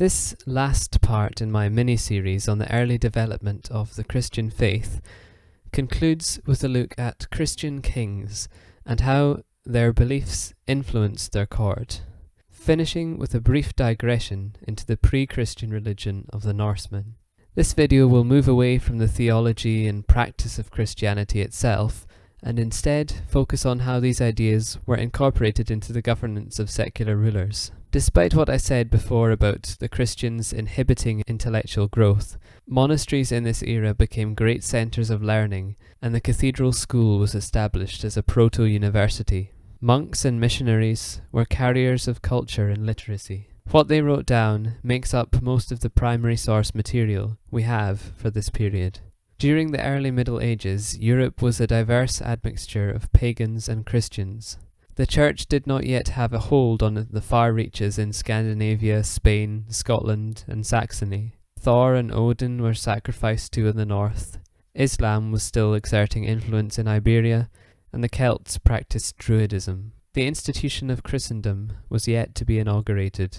This last part in my mini-series on the early development of the Christian faith concludes with a look at Christian kings and how their beliefs influenced their court, finishing with a brief digression into the pre-Christian religion of the Norsemen. This video will move away from the theology and practice of Christianity itself and instead focus on how these ideas were incorporated into the governance of secular rulers. Despite what I said before about the Christians inhibiting intellectual growth, monasteries in this era became great centres of learning, and the cathedral school was established as a proto-university. Monks and missionaries were carriers of culture and literacy. What they wrote down makes up most of the primary source material we have for this period. During the early Middle Ages, Europe was a diverse admixture of pagans and Christians. The Church did not yet have a hold on the far reaches in Scandinavia, Spain, Scotland, and Saxony. Thor and Odin were sacrificed to in the north. Islam was still exerting influence in Iberia, and the Celts practiced Druidism. The institution of Christendom was yet to be inaugurated.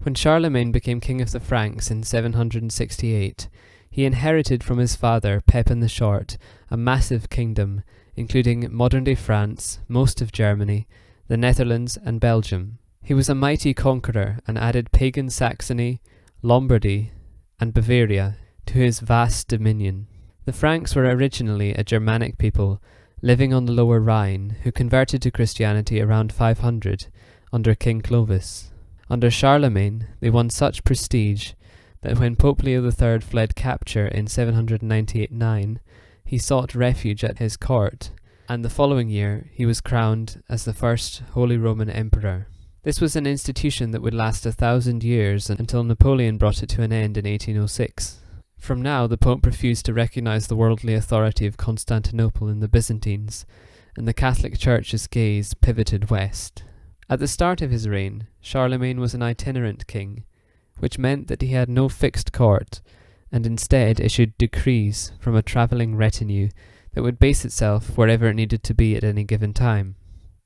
When Charlemagne became king of the Franks in 768, he inherited from his father, Pepin the Short, a massive kingdom, including modern-day France, most of Germany, the Netherlands and Belgium. He was a mighty conqueror and added pagan Saxony, Lombardy and Bavaria to his vast dominion. The Franks were originally a Germanic people living on the lower Rhine who converted to Christianity around 500 under King Clovis. Under Charlemagne, they won such prestige that when Pope Leo III fled capture in 798-9, he sought refuge at his court, and the following year he was crowned as the first Holy Roman Emperor. This was an institution that would last 1,000 years until Napoleon brought it to an end in 1806. From now, the Pope refused to recognize the worldly authority of Constantinople and the Byzantines, and the Catholic Church's gaze pivoted west. At the start of his reign, Charlemagne was an itinerant king, which meant that he had no fixed court, and instead issued decrees from a travelling retinue that would base itself wherever it needed to be at any given time.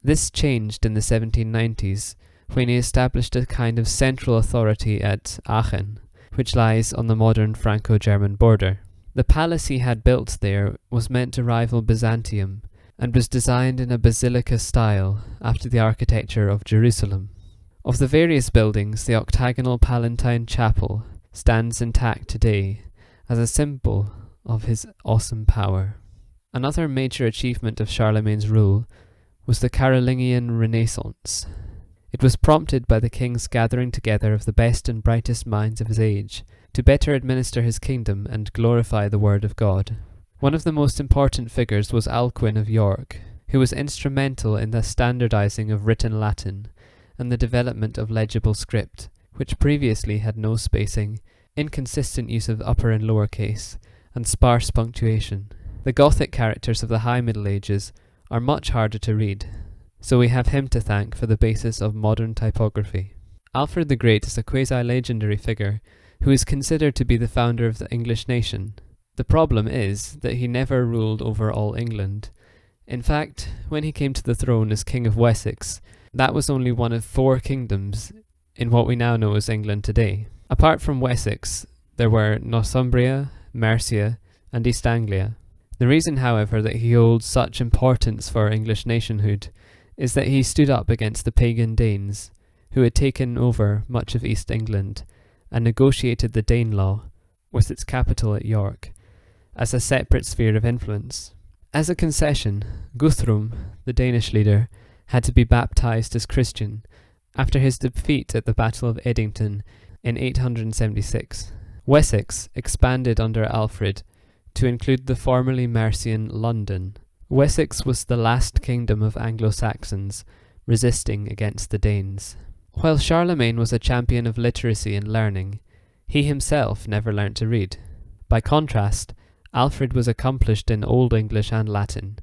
This changed in the 1790s, when he established a kind of central authority at Aachen, which lies on the modern Franco-German border. The palace he had built there was meant to rival Byzantium, and was designed in a basilica style after the architecture of Jerusalem. Of the various buildings, the octagonal Palatine Chapel stands intact today as a symbol of his awesome power. Another major achievement of Charlemagne's rule was the Carolingian Renaissance. It was prompted by the king's gathering together of the best and brightest minds of his age to better administer his kingdom and glorify the word of God. One of the most important figures was Alcuin of York, who was instrumental in the standardizing of written Latin and the development of legible script, which previously had no spacing, inconsistent use of upper and lower case, and sparse punctuation. The Gothic characters of the High Middle Ages are much harder to read, so we have him to thank for the basis of modern typography. Alfred the Great is a quasi-legendary figure who is considered to be the founder of the English nation. The problem is that he never ruled over all England. In fact, when he came to the throne as King of Wessex, that was only one of 4 kingdoms in what we now know as England today. Apart from Wessex, there were Northumbria, Mercia, and East Anglia. The reason, however, that he holds such importance for English nationhood is that he stood up against the pagan Danes, who had taken over much of East England, and negotiated the Danelaw, with its capital at York, as a separate sphere of influence. As a concession, Guthrum, the Danish leader, had to be baptized as Christian after his defeat at the Battle of Edington in 876. Wessex expanded under Alfred to include the formerly Mercian London. Wessex was the last kingdom of Anglo-Saxons resisting against the Danes. While Charlemagne was a champion of literacy and learning, he himself never learnt to read. By contrast, Alfred was accomplished in Old English and Latin,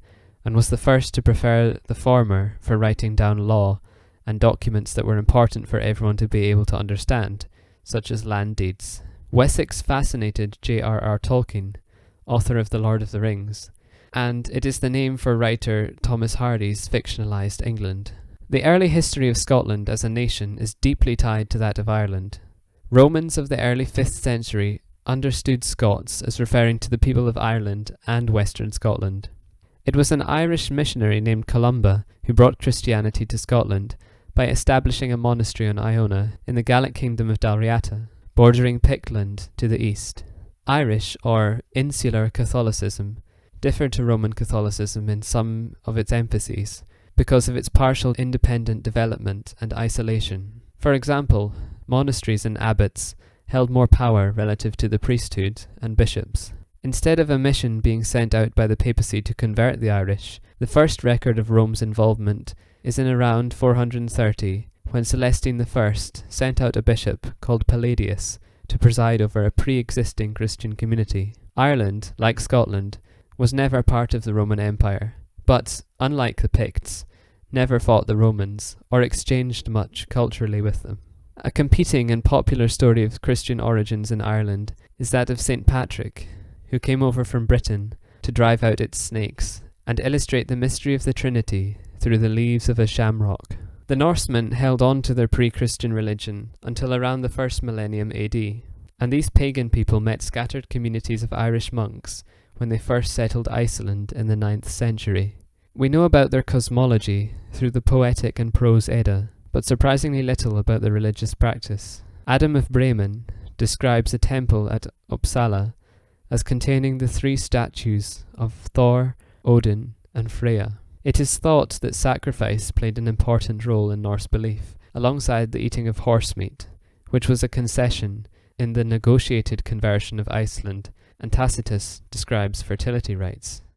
and was the first to prefer the former for writing down law and documents that were important for everyone to be able to understand, such as land deeds. Wessex fascinated J.R.R. Tolkien, author of The Lord of the Rings, and it is the name for writer Thomas Hardy's fictionalised England. The early history of Scotland as a nation is deeply tied to that of Ireland. Romans of the early 5th century understood Scots as referring to the people of Ireland and Western Scotland. It was an Irish missionary named Columba who brought Christianity to Scotland by establishing a monastery on Iona in the Gallic kingdom of Dalriata, bordering Pictland to the east. Irish, or insular Catholicism, differed to Roman Catholicism in some of its emphases because of its partial independent development and isolation. For example, monasteries and abbots held more power relative to the priesthood and bishops. Instead of a mission being sent out by the papacy to convert the Irish, the first record of Rome's involvement is in around 430, when Celestine I sent out a bishop called Palladius to preside over a pre-existing Christian community. Ireland, like Scotland, was never part of the Roman Empire, but, unlike the Picts, never fought the Romans or exchanged much culturally with them. A competing and popular story of Christian origins in Ireland is that of St. Patrick, who came over from Britain to drive out its snakes and illustrate the mystery of the Trinity through the leaves of a shamrock. The Norsemen held on to their pre-Christian religion until around the 1st millennium AD, and these pagan people met scattered communities of Irish monks when they first settled Iceland in the 9th century. We know about their cosmology through the poetic and prose Edda, but surprisingly little about their religious practice. Adam of Bremen describes a temple at Uppsala as containing the 3 statues of Thor, Odin, and Freya. It is thought that sacrifice played an important role in Norse belief, alongside the eating of horse meat, which was a concession in the negotiated conversion of Iceland, and Tacitus describes fertility rites.